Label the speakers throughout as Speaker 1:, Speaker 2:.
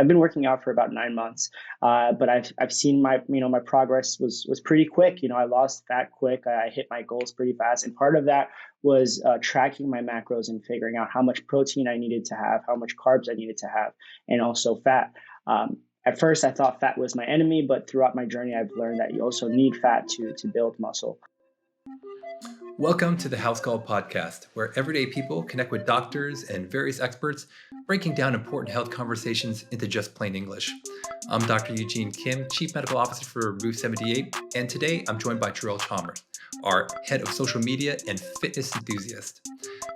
Speaker 1: I've been working out for about 9 months, but I've seen my progress was pretty quick. I lost fat quick. I hit my goals pretty fast, and part of that was tracking my macros and figuring out how much protein I needed to have, how much carbs I needed to have, and also fat. At first, I thought fat was my enemy, but throughout my journey, I've learned that you also need fat to build muscle.
Speaker 2: Welcome to the House Call podcast, where everyday people connect with doctors and various experts, breaking down important health conversations into just plain English. I'm Dr. Eugene Kim, Chief Medical Officer for Route 78, and today I'm joined by Jarrell Chalmers, our Head of Social Media and Fitness Enthusiast.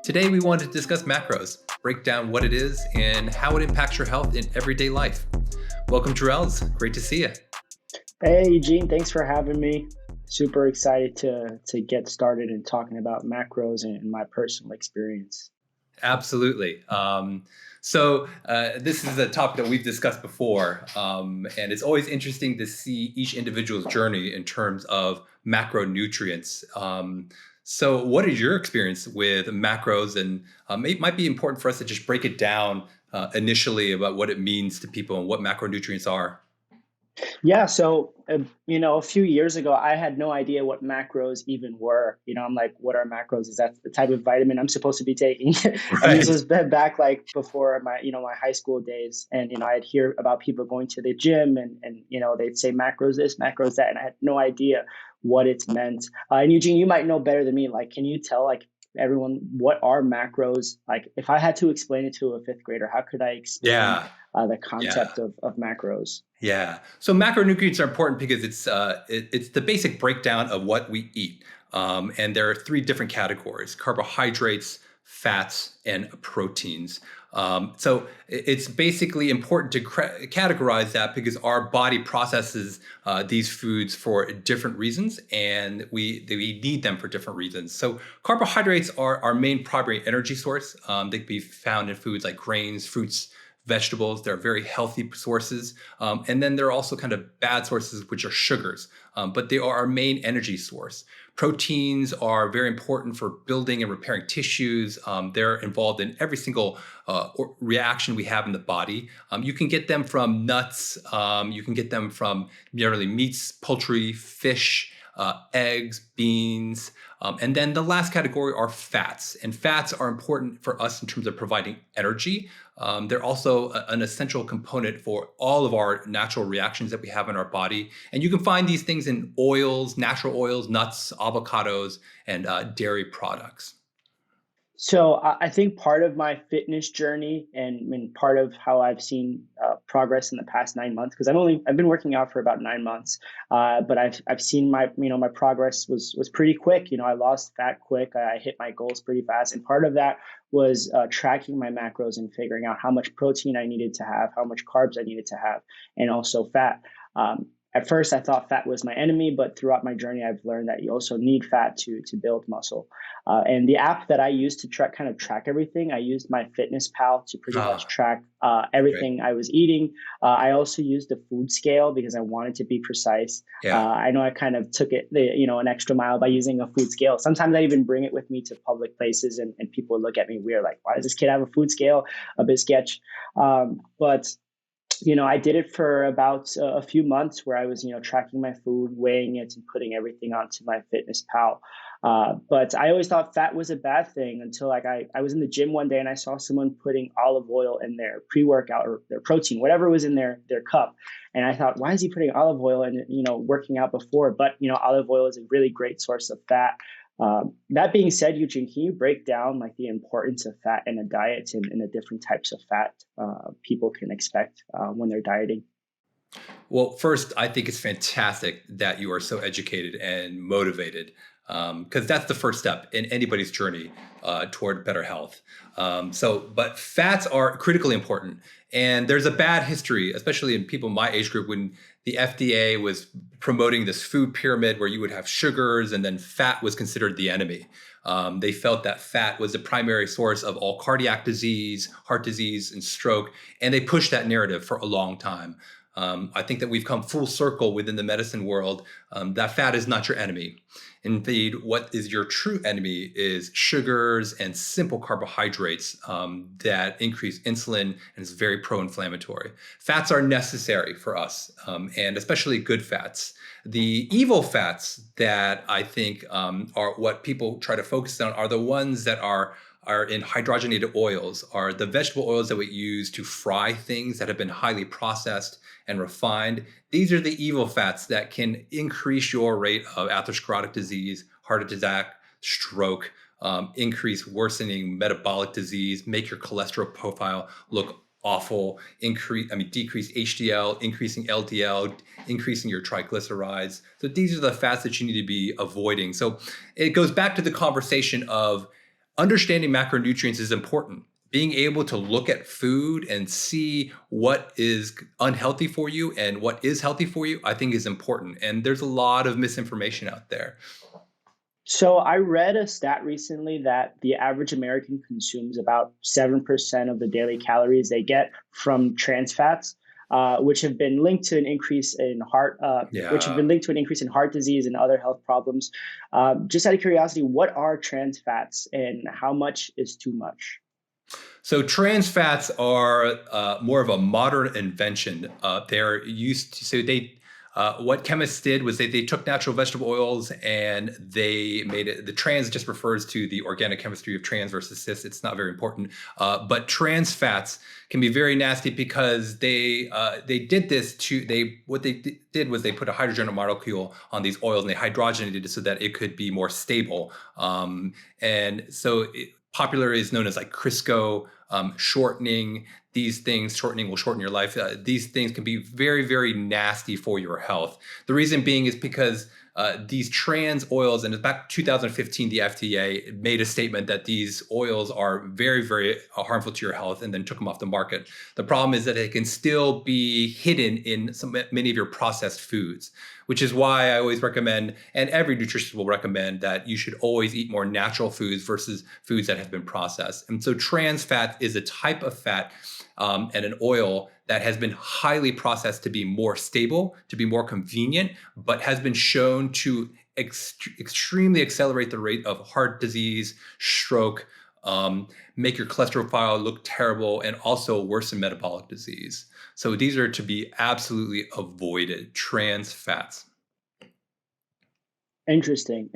Speaker 2: Today we wanted to discuss macros, break down what it is and how it impacts your health in everyday life. Welcome, Jarrell. It's great to see you.
Speaker 1: Hey, Eugene, thanks for having me. Super excited to get started in talking about macros and my personal experience.
Speaker 2: Absolutely. So this is a topic that we've discussed before, and it's always interesting to see each individual's journey in terms of macronutrients. So what is your experience with macros? And it might be important for us to just break it down initially about what it means to people and what macronutrients are.
Speaker 1: Yeah, so a few years ago, I had no idea what macros even were. I'm like, what are macros? Is that the type of vitamin I'm supposed to be taking? And this
Speaker 2: Right.
Speaker 1: was back like before my high school days. And I'd hear about people going to the gym and they'd say macros this, macros that, and I had no idea what it meant. And Eugene, you might know better than me. Like, can you tell everyone what are macros? Like, if I had to explain it to a fifth grader, how could I explain
Speaker 2: Yeah.
Speaker 1: the
Speaker 2: Yeah.
Speaker 1: concept of macros?
Speaker 2: Yeah. So macronutrients are important because it's the basic breakdown of what we eat. And there are three different categories: carbohydrates, fats, and proteins. So it's basically important to categorize that because our body processes these foods for different reasons, and we need them for different reasons. So carbohydrates are our main primary energy source. They can be found in foods like grains, fruits, vegetables. They're very healthy sources. And then there are also kind of bad sources, which are sugars, but they are our main energy source. Proteins are very important for building and repairing tissues. They're involved in every single reaction we have in the body. You can get them from nuts. You can get them from merely meats, poultry, fish, eggs, beans. And then the last category are fats. And fats are important for us in terms of providing energy. They're also an essential component for all of our natural reactions that we have in our body. And you can find these things in oils, natural oils, nuts, avocados, and dairy products.
Speaker 1: So I think part of my fitness journey and part of how I've seen progress in the past 9 months, because I've been working out for about 9 months, but I've seen my progress was pretty quick. I lost fat quick. I hit my goals pretty fast, and part of that was tracking my macros and figuring out how much protein I needed to have, how much carbs I needed to have, and also fat. At first, I thought fat was my enemy, but throughout my journey, I've learned that you also need fat to build muscle. And the app that I used to track everything, I used my Fitness Pal to pretty much
Speaker 2: Ah,
Speaker 1: track
Speaker 2: right.
Speaker 1: everything I was eating. I also used the food scale because I wanted to be precise.
Speaker 2: Yeah.
Speaker 1: I know I kind of took it, an extra mile by using a food scale. Sometimes I even bring it with me to public places, and people look at me weird, like, why does this kid have a food scale? A bit sketch. But I did it for about a few months where I was, tracking my food, weighing it, and putting everything onto my Fitness Pal. But I always thought fat was a bad thing until I was in the gym one day and I saw someone putting olive oil in their pre-workout or their protein, whatever was in their cup. And I thought, why is he putting olive oil in, working out before? But, olive oil is a really great source of fat. That being said, Eugene, can you break down like the importance of fat in a diet and the different types of fat people can expect when they're dieting?
Speaker 2: Well, first, I think it's fantastic that you are so educated and motivated, because that's the first step in anybody's journey toward better health. But fats are critically important. And there's a bad history, especially in people my age group, when the FDA was promoting this food pyramid where you would have sugars and then fat was considered the enemy. They felt that fat was the primary source of all cardiac disease, heart disease, and stroke. And they pushed that narrative for a long time. I think that we've come full circle within the medicine world. That fat is not your enemy. Indeed, what is your true enemy is sugars and simple carbohydrates that increase insulin and is very pro-inflammatory. Fats are necessary for us, and especially good fats. The evil fats that I think are what people try to focus on are the ones that are in hydrogenated oils, are the vegetable oils that we use to fry things that have been highly processed and refined. These are the evil fats that can increase your rate of atherosclerotic disease, heart attack, stroke, increase worsening metabolic disease, make your cholesterol profile look awful, decrease HDL, increasing LDL, increasing your triglycerides. So these are the fats that you need to be avoiding. So it goes back to the conversation of understanding macronutrients is important. Being able to look at food and see what is unhealthy for you and what is healthy for you, I think is important. And there's a lot of misinformation out there.
Speaker 1: So I read a stat recently that the average American consumes about 7% of the daily calories they get from trans fats, which have been linked to an increase in heart disease and other health problems. Just out of curiosity, what are trans fats and how much is too much?
Speaker 2: So trans fats are more of a modern invention. They're used to, what chemists did was they took natural vegetable oils and they made it, the trans just refers to the organic chemistry of trans versus cis. It's not very important. But trans fats can be very nasty because what they did was they put a hydrogen molecule on these oils and they hydrogenated it so that it could be more stable. And so popular is known as like Crisco, shortening. These things, shortening will shorten your life. These things can be very, very nasty for your health. The reason being is because these trans oils, and back 2015, the FDA made a statement that these oils are very, very harmful to your health and then took them off the market. The problem is that they can still be hidden in many of your processed foods, which is why I always recommend, and every nutritionist will recommend, that you should always eat more natural foods versus foods that have been processed. And so trans fat is a type of fat and an oil that has been highly processed to be more stable, to be more convenient, but has been shown to extremely accelerate the rate of heart disease, stroke, make your cholesterol profile look terrible, and also worsen metabolic disease. So these are to be absolutely avoided, trans fats.
Speaker 1: Interesting.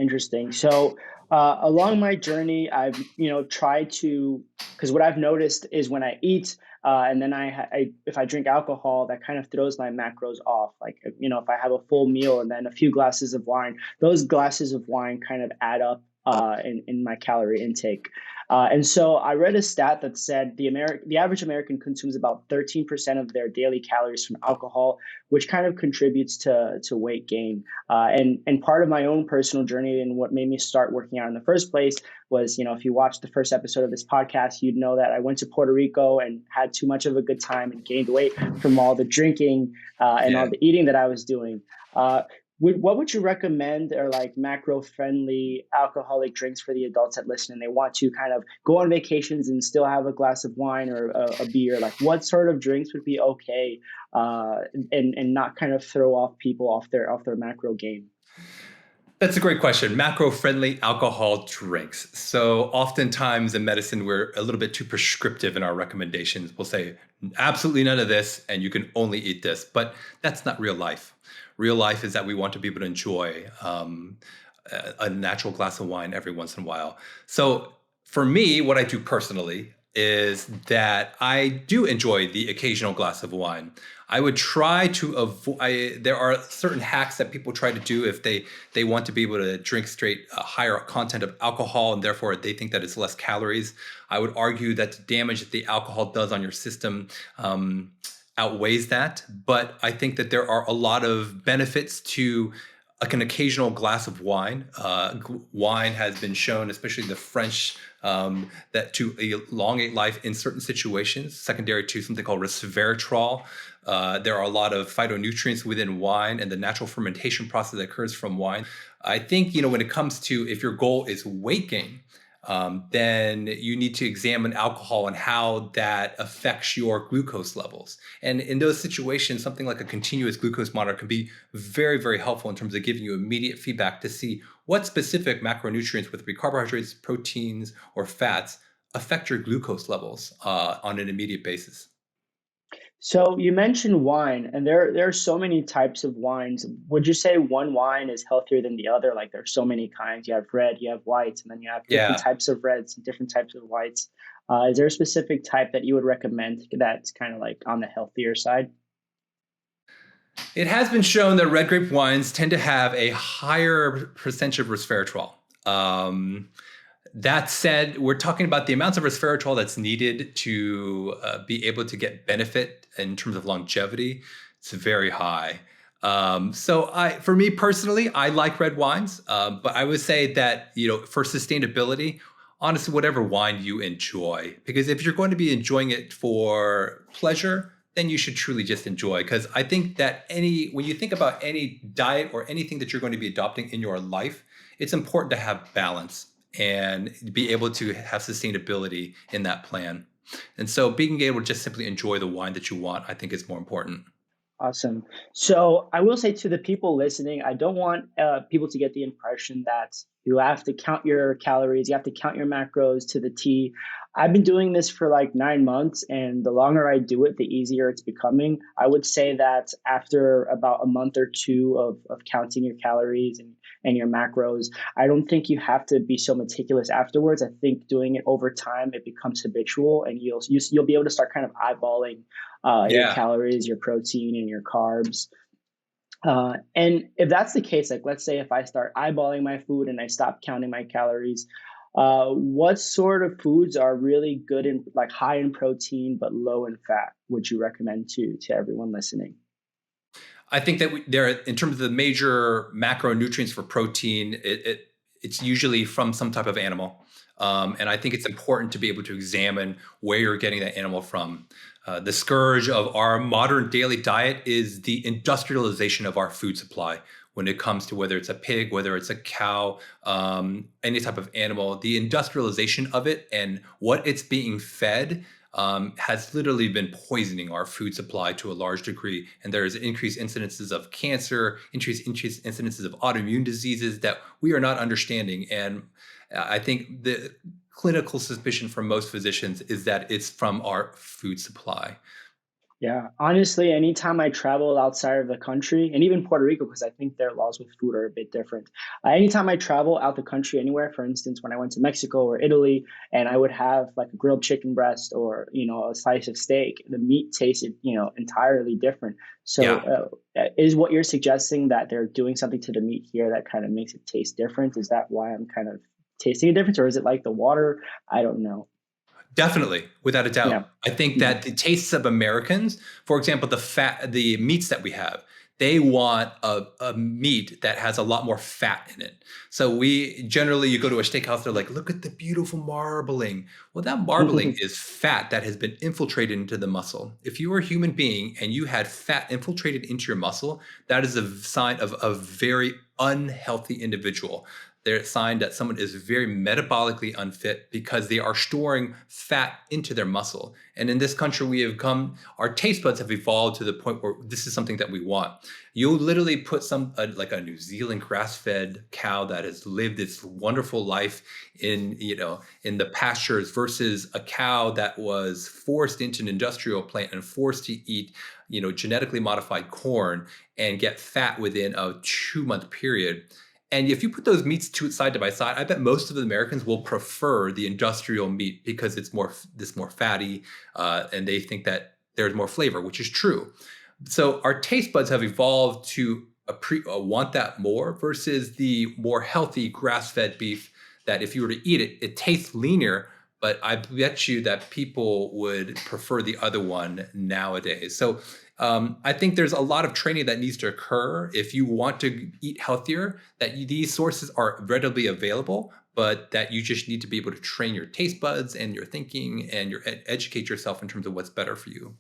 Speaker 1: So along my journey, I've tried to, because what I've noticed is when I eat and then if I drink alcohol, that kind of throws my macros off. Like if I have a full meal and then a few glasses of wine, those glasses of wine kind of add up in my calorie intake. And so I read a stat that said the average American consumes about 13% of their daily calories from alcohol, which kind of contributes to weight gain. And part of my own personal journey and what made me start working out in the first place was, if you watched the first episode of this podcast, you'd know that I went to Puerto Rico and had too much of a good time and gained weight from all the drinking and all the eating that I was doing. What would you recommend are like macro-friendly alcoholic drinks for the adults that listen and they want to kind of go on vacations and still have a glass of wine or a beer? Like what sort of drinks would be okay and not kind of throw off people off their macro game?
Speaker 2: That's a great question. Macro-friendly alcohol drinks. So oftentimes in medicine, we're a little bit too prescriptive in our recommendations. We'll say absolutely none of this and you can only eat this, but that's not real life. Real life is that we want to be able to enjoy a natural glass of wine every once in a while. So for me, what I do personally is that I do enjoy the occasional glass of wine. I would try to avoid, there are certain hacks that people try to do if they want to be able to drink straight higher content of alcohol and therefore they think that it's less calories. I would argue that the damage that the alcohol does on your system outweighs that. But I think that there are a lot of benefits to like an occasional glass of wine. Wine has been shown, especially the French, that to elongate life in certain situations, secondary to something called resveratrol. There are a lot of phytonutrients within wine and the natural fermentation process that occurs from wine. I think, when it comes to if your goal is weight gain, then you need to examine alcohol and how that affects your glucose levels. And in those situations, something like a continuous glucose monitor can be very, very helpful in terms of giving you immediate feedback to see what specific macronutrients, whether it be carbohydrates, proteins, or fats, affect your glucose levels on an immediate basis.
Speaker 1: So you mentioned wine, and there are so many types of wines. Would you say one wine is healthier than the other? Like there's so many kinds. You have red, you have whites, and then you have different
Speaker 2: Yeah.
Speaker 1: types of reds and different types of whites. Is there a specific type that you would recommend that's kind of like on the healthier side?
Speaker 2: It has been shown that red grape wines tend to have a higher percentage of resveratrol. Um, that said, we're talking about the amounts of resveratrol that's needed to be able to get benefit in terms of longevity. It's very high. For me personally, I like red wines, but I would say that for sustainability, honestly, whatever wine you enjoy, because if you're going to be enjoying it for pleasure, then you should truly just enjoy. Because I think that when you think about any diet or anything that you're going to be adopting in your life, it's important to have balance and be able to have sustainability in that plan. And so being able to just simply enjoy the wine that you want, I think is more important.
Speaker 1: Awesome. So I will say to the people listening, I don't want people to get the impression that you have to count your calories, you have to count your macros to the T. I've been doing this for like 9 months, and the longer I do it, the easier it's becoming. I would say that after about a month or two of counting your calories and your macros, I don't think you have to be so meticulous afterwards. I think doing it over time, it becomes habitual, and you'll be able to start kind of eyeballing your
Speaker 2: Yeah.
Speaker 1: calories, your protein, and your carbs. And if that's the case, like let's say if I start eyeballing my food and I stop counting my calories, what sort of foods are really good and like high in protein but low in fat? Would you recommend to everyone listening?
Speaker 2: I think that in terms of the major macronutrients for protein, it's usually from some type of animal. And I think it's important to be able to examine where you're getting that animal from. The scourge of our modern daily diet is the industrialization of our food supply when it comes to whether it's a pig, whether it's a cow, any type of animal. The industrialization of it and what it's being fed has literally been poisoning our food supply to a large degree. And there's increased incidences of cancer, increased incidences of autoimmune diseases that we are not understanding. And I think the clinical suspicion from most physicians is that it's from our food supply.
Speaker 1: Yeah, honestly, anytime I travel outside of the country, and even Puerto Rico, because I think their laws with food are a bit different. Anytime I travel out the country anywhere, for instance, when I went to Mexico or Italy, and I would have like a grilled chicken breast or a slice of steak, the meat tasted entirely different.
Speaker 2: Yeah.
Speaker 1: So, is what you're suggesting that they're doing something to the meat here that kind of makes it taste different? Is that why I'm kind of tasting a difference, or is it like the water? I don't know.
Speaker 2: Definitely, without a
Speaker 1: Yeah.
Speaker 2: doubt. I think
Speaker 1: Mhm.
Speaker 2: that the tastes of Americans, for example, the meats that we have, they want a meat that has a lot more fat in it. So we generally, you go to a steakhouse, they're like, look at the beautiful marbling. Well, that marbling is fat that has been infiltrated into the muscle. If you were a human being and you had fat infiltrated into your muscle, that is a sign of a very unhealthy individual. They're a sign that someone is very metabolically unfit because they are storing fat into their muscle. And in this country, our taste buds have evolved to the point where this is something that we want. You'll literally put like a New Zealand grass-fed cow that has lived its wonderful life in the pastures versus a cow that was forced into an industrial plant and forced to eat, genetically modified corn and get fat within a 2-month period. And if you put those meats side by side, I bet most of the Americans will prefer the industrial meat because it's more fatty, and they think that there's more flavor, which is true. So our taste buds have evolved to want that more versus the more healthy grass-fed beef that if you were to eat it, it tastes leaner, but I bet you that people would prefer the other one nowadays. So I think there's a lot of training that needs to occur if you want to eat healthier, that these sources are readily available, but that you just need to be able to train your taste buds and your thinking and educate yourself in terms of what's better for you.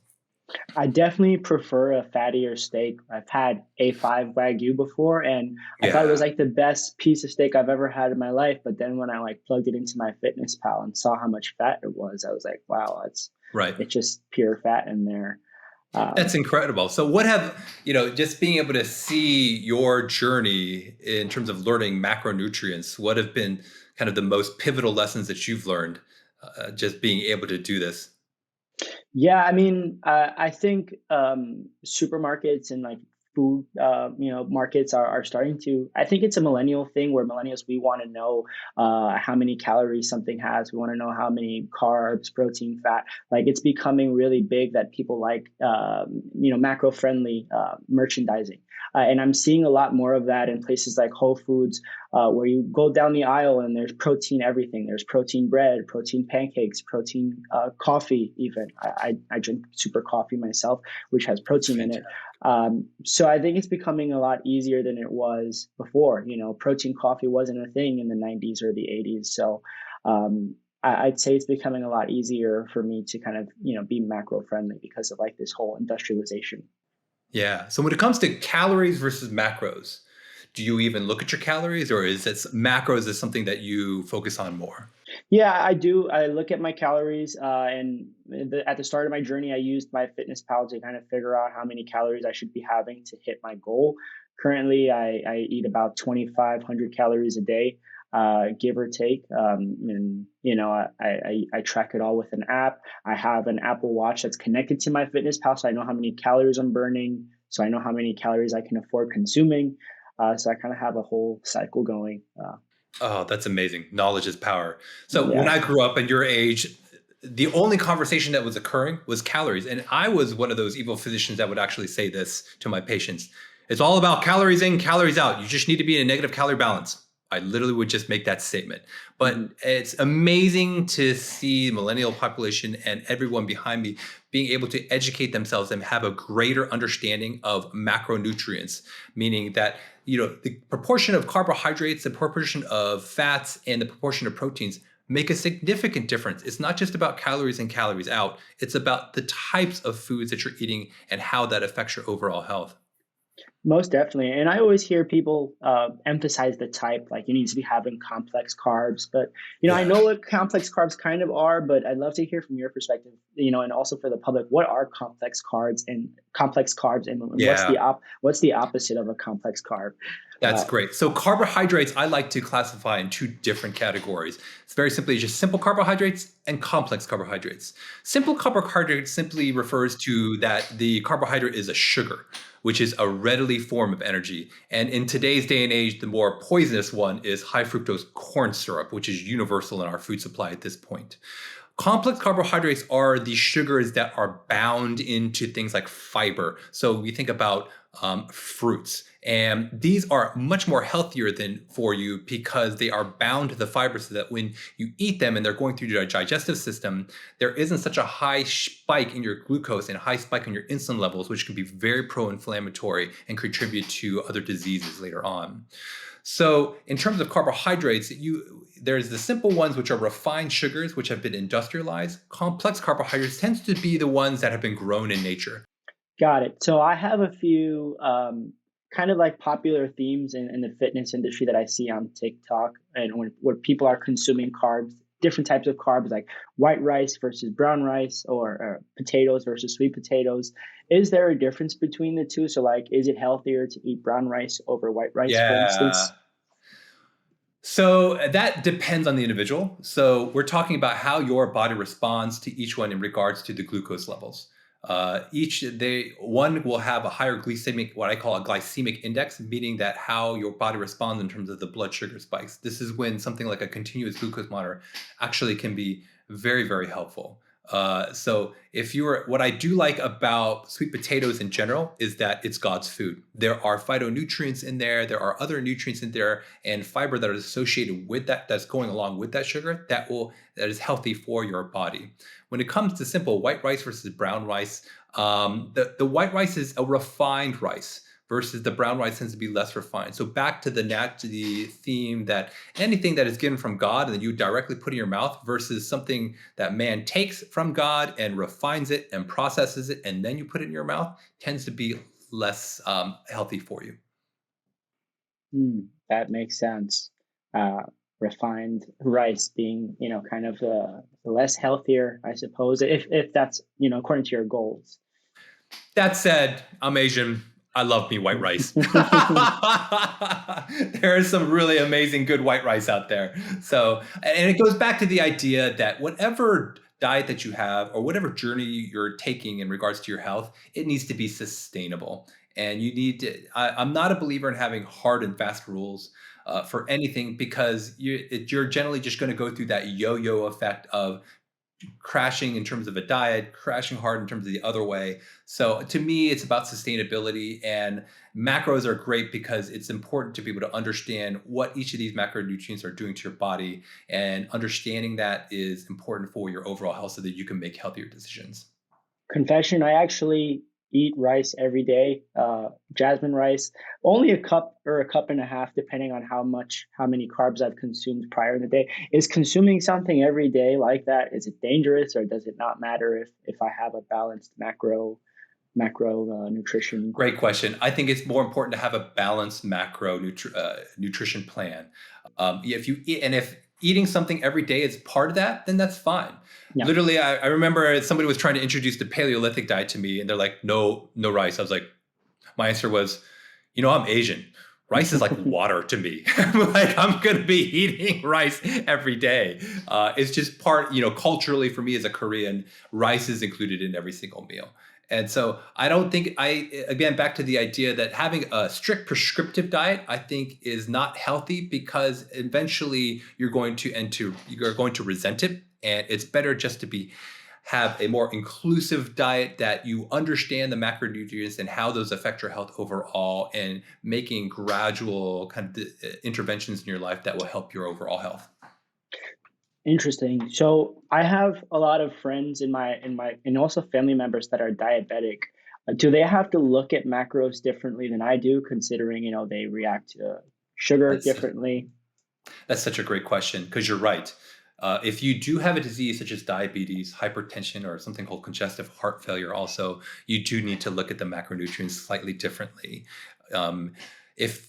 Speaker 1: I definitely prefer a fattier steak. I've had A5 Wagyu before, and I thought it was
Speaker 2: Yeah,
Speaker 1: like the best piece of steak I've ever had in my life. But then when I like plugged it into my fitness pal and saw how much fat it was, I was like, wow,
Speaker 2: right.
Speaker 1: it's just pure fat in there.
Speaker 2: That's
Speaker 1: Um,
Speaker 2: incredible. So what have, just being able to see your journey in terms of learning macronutrients, what have been kind of the most pivotal lessons that you've learned just being able to do this?
Speaker 1: Yeah, I mean, I think supermarkets and like food, markets are starting to. I think it's a millennial thing where millennials we want to know how many calories something has. We want to know how many carbs, protein, fat. Like it's becoming really big that people like macro friendly merchandising, and I'm seeing a lot more of that in places like Whole Foods where you go down the aisle and there's protein everything. There's protein bread, protein pancakes, protein coffee. Even I drink super coffee myself, which has protein in it.
Speaker 2: Fantastic.
Speaker 1: So I think it's becoming a lot easier than it was before. You know, protein coffee wasn't a thing in the 90s or the 80s. So I'd say it's becoming a lot easier for me to kind of be macro friendly because of like this whole industrialization.
Speaker 2: Yeah. So when it comes to calories versus macros, do you even look at your calories, or is it macros is something that you focus on more?
Speaker 1: Yeah, I do. I look at my calories, and at the start of my journey, I used my fitness pal to kind of figure out how many calories I should be having to hit my goal. Currently, I eat about 2,500 calories a day, give or take. And I track it all with an app. I have an Apple Watch that's connected to my fitness pal, so I know how many calories I'm burning. So I know how many calories I can afford consuming. So I kind of have a whole cycle going.
Speaker 2: Oh, that's amazing. Knowledge is power. So when
Speaker 1: Yeah.
Speaker 2: I grew up and your age, the only conversation that was occurring was calories. And I was one of those evil physicians that would actually say this to my patients. It's all about calories in, calories out. You just need to be in a negative calorie balance. I literally would just make that statement. But
Speaker 1: Mhm.
Speaker 2: it's amazing to see millennial population and everyone behind me being able to educate themselves and have a greater understanding of macronutrients, meaning that the proportion of carbohydrates, the proportion of fats, and the proportion of proteins make a significant difference. It's not just about calories in, calories out. It's about the types of foods that you're eating and how that affects your overall health.
Speaker 1: Most definitely. And I always hear people emphasize the type, like you need to be having complex carbs. But, I
Speaker 2: Yeah.
Speaker 1: know what complex carbs kind of are, but I'd love to hear from your perspective, and also for the public, what are complex carbs and
Speaker 2: Yeah.
Speaker 1: what's the opposite of a complex carb?
Speaker 2: That's
Speaker 1: Uh,
Speaker 2: great. So carbohydrates, I like to classify in two different categories. It's very simply just simple carbohydrates and complex carbohydrates. Simple carbohydrates simply refers to that the carbohydrate is a sugar, which is a readily form of energy. And in today's day and age, the more poisonous one is high fructose corn syrup, which is universal in our food supply at this point. Complex carbohydrates are the sugars that are bound into things like fiber. So we think about fruits, and these are much more healthier than for you because they are bound to the fiber, so that when you eat them and they're going through your digestive system, there isn't such a high spike in your glucose and a high spike in your insulin levels, which can be very pro-inflammatory and contribute to other diseases later on. So, in terms of carbohydrates, there's the simple ones which are refined sugars which have been industrialized. Complex carbohydrates tends to be the ones that have been grown in nature.
Speaker 1: Got it. So I have a few kind of like popular themes in the fitness industry that I see on TikTok and where people are consuming carbs, different types of carbs like white rice versus brown rice or potatoes versus sweet potatoes. Is there a difference between the two? So like, is it healthier to eat brown rice over white rice, for
Speaker 2: Yeah.
Speaker 1: instance?
Speaker 2: So that depends on the individual. So we're talking about how your body responds to each one in regards to the glucose levels. One will have a higher glycemic, what I call a glycemic index, meaning that how your body responds in terms of the blood sugar spikes. This is when something like a continuous glucose monitor actually can be very, very helpful. So if you're, what I do like about sweet potatoes in general is that it's God's food. There are phytonutrients in there. There are other nutrients in there and fiber that is associated with that, that's going along with that sugar, that is healthy for your body. When it comes to simple white rice versus brown rice, the white rice is a refined rice. versus the brown rice tends to be less refined. So back to the theme that anything that is given from God and then you directly put in your mouth versus something that man takes from God and refines it and processes it and then you put it in your mouth tends to be less healthy for you.
Speaker 1: That makes sense. Uh, Refined rice being, kind of less healthier, I suppose, if that's, according to your goals.
Speaker 2: That said, I'm Asian. I love me white rice. There is some really amazing good white rice out there. So, and it goes back to the idea that whatever diet that you have or whatever journey you're taking in regards to your health, it needs to be sustainable. And you need to, I'm not a believer in having hard and fast rules for anything because you're generally just going to go through that yo-yo effect of crashing in terms of a diet, crashing hard in terms of the other way. So to me, it's about sustainability and macros are great because it's important to be able to understand what each of these macronutrients are doing to your body. And understanding that is important for your overall health so that you can make healthier decisions.
Speaker 1: Confession, I actually eat rice every day, jasmine rice, only a cup or a cup and a half, depending on how many carbs I've consumed prior in the day. Is consuming something every day like that, is it dangerous or does it not matter if I have a balanced macro nutrition?
Speaker 2: Great question. I think it's more important to have a balanced nutrition plan. If you eat, and if eating something every day is part of that, then that's fine.
Speaker 1: Yeah.
Speaker 2: Literally, I remember somebody was trying to introduce the Paleolithic diet to me, and they're like, "No, no rice." I was like, my answer was, I'm Asian. Rice is like water to me. Like I'm gonna be eating rice every day. It's just part, culturally for me as a Korean, rice is included in every single meal. And so I don't think again, back to the idea that having a strict prescriptive diet, I think is not healthy because eventually you're going to resent it. And it's better just to have a more inclusive diet that you understand the macronutrients and how those affect your health overall and making gradual kind of interventions in your life that will help your overall health.
Speaker 1: Interesting. So I have a lot of friends and also family members that are diabetic. Do they have to look at macros differently than I do, considering, they react to sugar
Speaker 2: That's
Speaker 1: differently?
Speaker 2: That's such a great question because you're right. If you do have a disease such as diabetes, hypertension, or something called congestive heart failure, also, you do need to look at the macronutrients slightly differently. Um,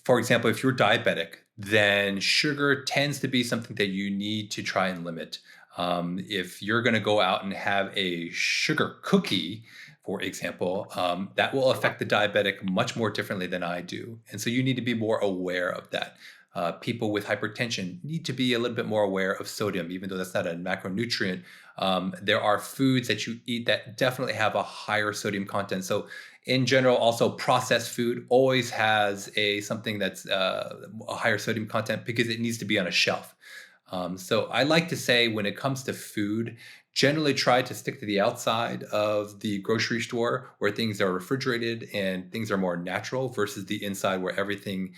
Speaker 2: for example, if you're diabetic, then sugar tends to be something that you need to try and limit. If you're going to go out and have a sugar cookie, for example, that will affect the diabetic much more differently than I do. And so you need to be more aware of that. People with hypertension need to be a little bit more aware of sodium, even though that's not a macronutrient. There are foods that you eat that definitely have a higher sodium content. So, in general, also processed food always has something that's a higher sodium content because it needs to be on a shelf. So I like to say when it comes to food, generally try to stick to the outside of the grocery store where things are refrigerated and things are more natural versus the inside where everything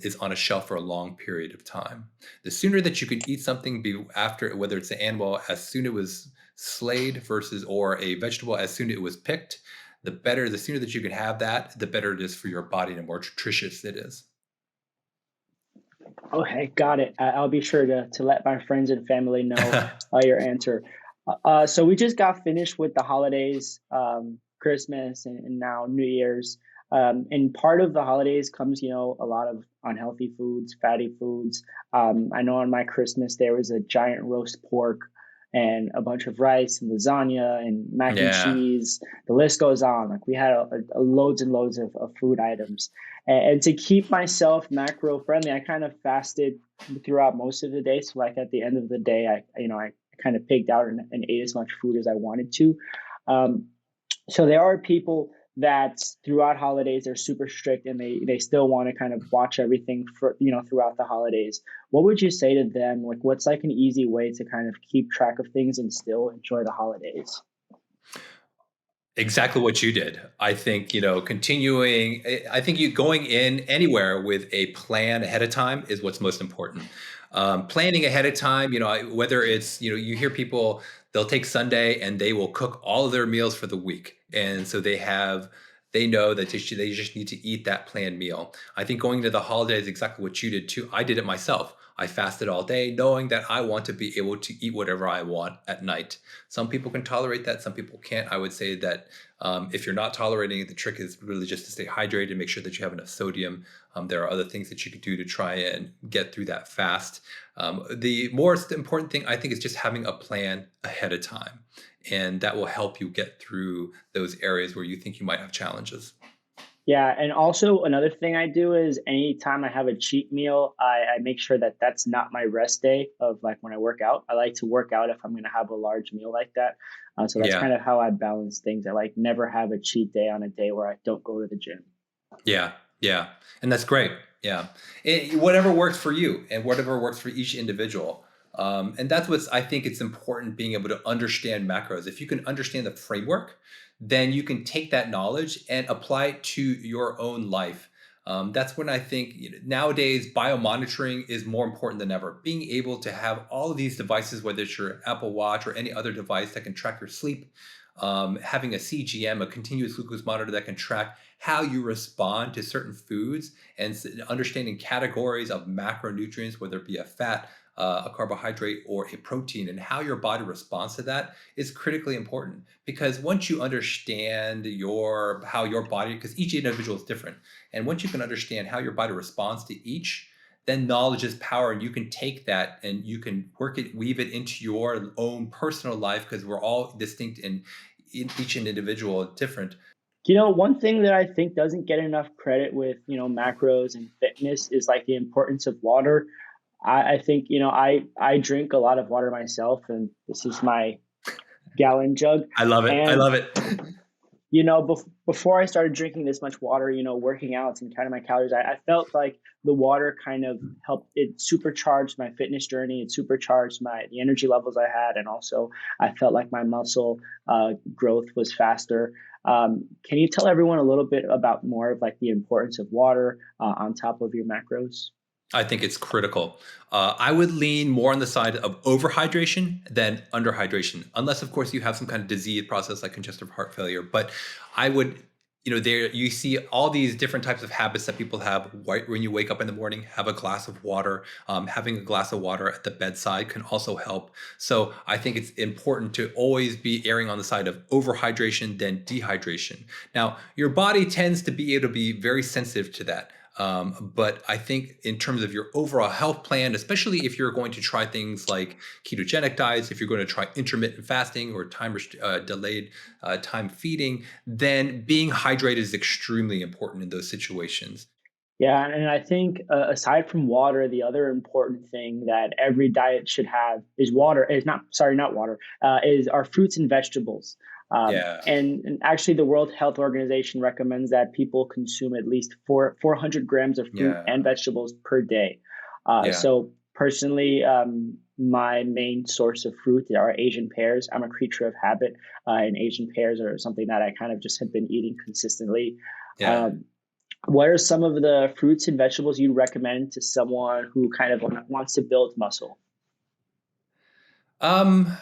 Speaker 2: is on a shelf for a long period of time. The sooner that you can eat something after, whether it's an animal as soon it was slayed versus or a vegetable as soon it was picked, the better. The sooner that you can have that, the better it is for your body and the more nutritious it is.
Speaker 1: Okay, got it. I'll be sure to let my friends and family know your answer. So we just got finished with the holidays, Christmas and now New Year's. And part of the holidays comes, a lot of unhealthy foods, fatty foods. I know on my Christmas there was a giant roast pork and a bunch of rice and lasagna and mac and
Speaker 2: Yeah.
Speaker 1: cheese. The list goes on. Like we had a loads and loads of food items. And to keep myself macro friendly, I kind of fasted throughout most of the day. So like at the end of the day, I kind of pigged out and ate as much food as I wanted to. Um, so there are people that throughout holidays are super strict and they still want to kind of watch everything for throughout the holidays. What would you say to them? Like what's like an easy way to kind of keep track of things and still enjoy the holidays?
Speaker 2: Exactly what you did. I think, continuing, I think you going in anywhere with a plan ahead of time is what's most important. Planning ahead of time, whether it's, you hear people, they'll take Sunday and they will cook all of their meals for the week. And so they have They know that they just need to eat that planned meal. I think going into the holidays is exactly what you did too. I did it myself. I fasted all day, knowing that I want to be able to eat whatever I want at night. Some people can tolerate that, some people can't. I would say that if you're not tolerating it, the trick is really just to stay hydrated, make sure that you have enough sodium. There are other things that you could do to try and get through that fast. The most important thing, I think, is just having a plan ahead of time. And that will help you get through those areas where you think you might have challenges.
Speaker 1: Yeah, and also another thing I do is anytime I have a cheat meal, I make sure that that's not my rest day of like when I work out. I like to work out if I'm going to have a large meal like that. So that's
Speaker 2: Yeah.
Speaker 1: kind of how I balance things. I like never have a cheat day on a day where I don't go to the gym.
Speaker 2: Yeah, yeah, and that's great. Yeah, whatever works for you, and whatever works for each individual. And that's what's I think it's important being able to understand macros. If you can understand the framework, then you can take that knowledge and apply it to your own life. That's when I think nowadays biomonitoring is more important than ever. Being able to have all of these devices, whether it's your Apple Watch or any other device that can track your sleep, having a CGM, a continuous glucose monitor that can track how you respond to certain foods and understanding categories of macronutrients, whether it be a fat, a carbohydrate, or a protein, and how your body responds to that is critically important. Because once you understand how your body, because each individual is different, and once you can understand how your body responds to each, then knowledge is power, and you can take that and you can weave it into your own personal life because we're all distinct and each individual different.
Speaker 1: One thing that I think doesn't get enough credit with, macros and fitness is like the importance of water. I think, I drink a lot of water myself, and this is my gallon jug.
Speaker 2: I love it. I
Speaker 1: And
Speaker 2: love it.
Speaker 1: before I started drinking this much water, working out and counting my calories, I felt like the water kind of helped. It supercharged my fitness journey. It supercharged the energy levels I had, and also I felt like my muscle growth was faster. Can you tell everyone a little bit about more of like the importance of water on top of your macros?
Speaker 2: I think it's critical. I would lean more on the side of overhydration than underhydration, unless, of course, you have some kind of disease process like congestive heart failure. But I would, there you see all these different types of habits that people have. When you wake up in the morning, have a glass of water. Having a glass of water at the bedside can also help. So I think it's important to always be erring on the side of overhydration than dehydration. Now, your body tends to be able to be very sensitive to that. But I think in terms of your overall health plan, especially if you're going to try things like ketogenic diets, if you're going to try intermittent fasting or delayed time feeding, then being hydrated is extremely important in those situations.
Speaker 1: Yeah, and I think aside from water, the other important thing that every diet should have is water. Is not sorry, not water. Is our fruits and vegetables.
Speaker 2: Yeah,
Speaker 1: And actually, the World Health Organization recommends that people consume at least 400 grams of fruit
Speaker 2: yeah,
Speaker 1: and vegetables per day.
Speaker 2: yeah,
Speaker 1: So personally, my main source of fruit are Asian pears. I'm a creature of habit, and Asian pears are something that I kind of just have been eating consistently.
Speaker 2: yeah.
Speaker 1: Um, what are some of the fruits and vegetables you recommend to someone who kind of wants to build muscle?
Speaker 2: Um,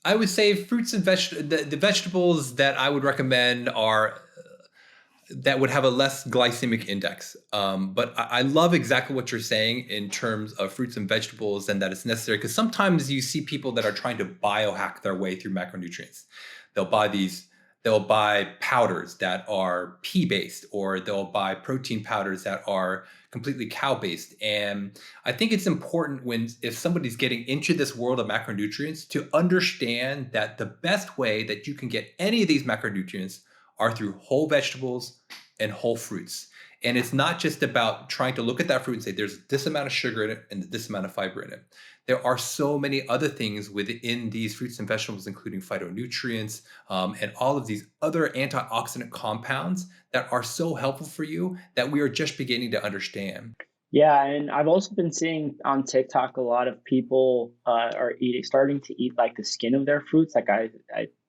Speaker 2: I would say fruits and the vegetables that I would recommend are that would have a less glycemic index. But I love exactly what you're saying in terms of fruits and vegetables and that it's necessary because sometimes you see people that are trying to biohack their way through macronutrients. They'll buy these, they'll buy powders that are pea based, or they'll buy protein powders that are completely cow based. And I think it's important if somebody's getting into this world of macronutrients to understand that the best way that you can get any of these macronutrients are through whole vegetables and whole fruits. And it's not just about trying to look at that fruit and say there's this amount of sugar in it and this amount of fiber in it. There are so many other things within these fruits and vegetables, including phytonutrients and all of these other antioxidant compounds that are so helpful for you that we are just beginning to understand.
Speaker 1: Yeah, and I've also been seeing on TikTok a lot of people are starting to eat like the skin of their fruits. Like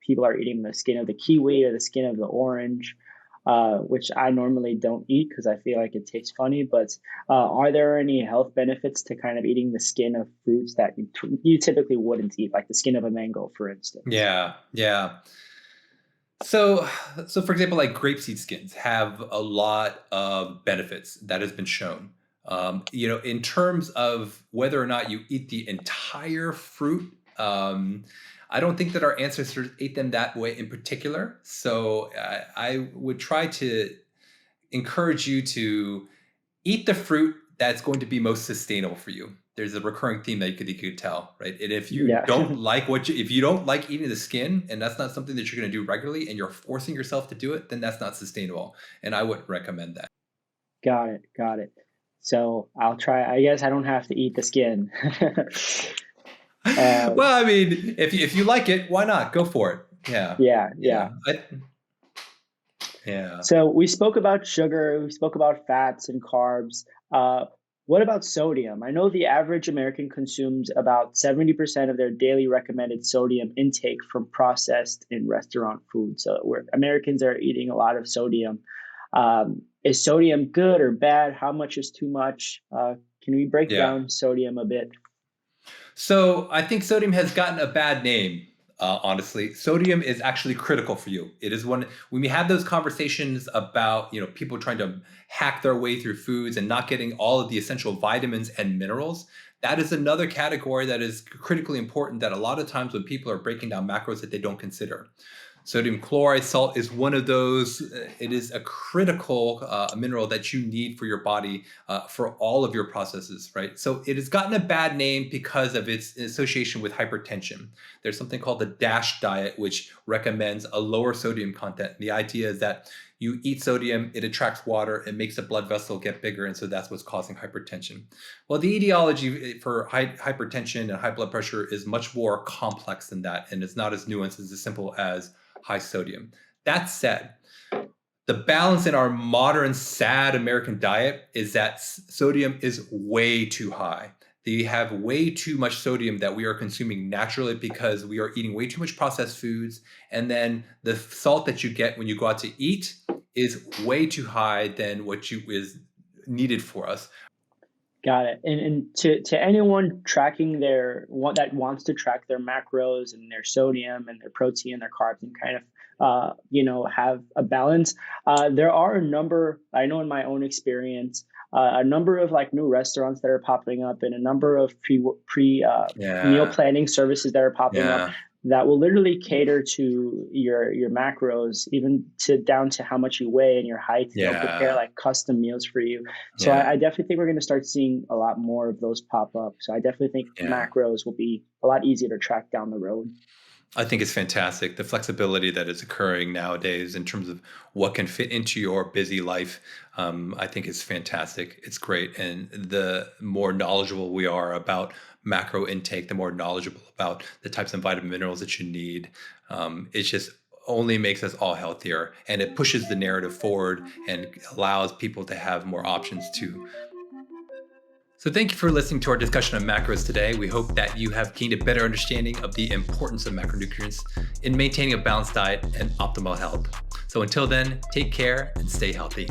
Speaker 1: people are eating the skin of the kiwi or the skin of the orange, which I normally don't eat because I feel like it tastes funny. But are there any health benefits to kind of eating the skin of fruits that you typically wouldn't eat, like the skin of a mango, for instance?
Speaker 2: Yeah, yeah. So, so for example, like grapeseed skins have a lot of benefits that has been shown. In terms of whether or not you eat the entire fruit, I don't think that our ancestors ate them that way in particular. So I would try to encourage you to eat the fruit that's going to be most sustainable for you. There's a recurring theme that you could tell, right? And if you
Speaker 1: Yeah.
Speaker 2: don't like if you don't like eating the skin, and that's not something that you're going to do regularly, and you're forcing yourself to do it, then that's not sustainable, and I wouldn't recommend that.
Speaker 1: Got it. Got it. So I'll try. I guess I don't have to eat the skin. Um,
Speaker 2: Well, I mean, if you like it, why not? Go for it. Yeah,
Speaker 1: yeah.
Speaker 2: yeah,
Speaker 1: Yeah.
Speaker 2: yeah.
Speaker 1: So we spoke about sugar, we spoke about fats and carbs. Uh, what about sodium? I know the average American consumes about 70% of their daily recommended sodium intake from processed and restaurant food. So Americans are eating a lot of sodium. Is sodium good or bad? How much is too much? Can we break
Speaker 2: Yeah.
Speaker 1: down sodium a bit?
Speaker 2: So I think sodium has gotten a bad name. Honestly, sodium is actually critical for you. It is when we have those conversations about people trying to hack their way through foods and not getting all of the essential vitamins and minerals. That is another category that is critically important that a lot of times when people are breaking down macros that they don't consider. Sodium chloride salt is one of those. It is a critical mineral that you need for your body for all of your processes, right? So it has gotten a bad name because of its association with hypertension. There's something called the DASH diet, which recommends a lower sodium content. The idea is that you eat sodium, it attracts water, it makes the blood vessel get bigger, and so that's what's causing hypertension. Well, the etiology for hypertension and high blood pressure is much more complex than that, and it's not as nuanced as simple as high sodium. That said, the balance in our modern sad American diet is that sodium is way too high. They have way too much sodium that we are consuming naturally because we are eating way too much processed foods. And then the salt that you get when you go out to eat is way too high than what is needed for us.
Speaker 1: Got it. And to anyone tracking that wants to track their macros and their sodium and their protein and their carbs and kind of have a balance, there are a number, I know in my own experience, a number of like new restaurants that are popping up and a number of pre meal
Speaker 2: Yeah.
Speaker 1: planning services that are popping up
Speaker 2: Yeah.
Speaker 1: that will literally cater to your macros, even to down to how much you weigh and your height. They'll prepare
Speaker 2: Yeah.
Speaker 1: like custom meals for you. So
Speaker 2: Yeah.
Speaker 1: I definitely think we're going to start seeing a lot more of those pop up. So I definitely think
Speaker 2: Yeah.
Speaker 1: macros will be a lot easier to track down the road.
Speaker 2: I think it's fantastic. The flexibility that is occurring nowadays in terms of what can fit into your busy life, I think is fantastic. It's great. And the more knowledgeable we are about macro intake, the more knowledgeable about the types of vitamin minerals that you need. It just only makes us all healthier. And it pushes the narrative forward and allows people to have more options too. So thank you for listening to our discussion on macros today. We hope that you have gained a better understanding of the importance of macronutrients in maintaining a balanced diet and optimal health. So until then, take care and stay healthy.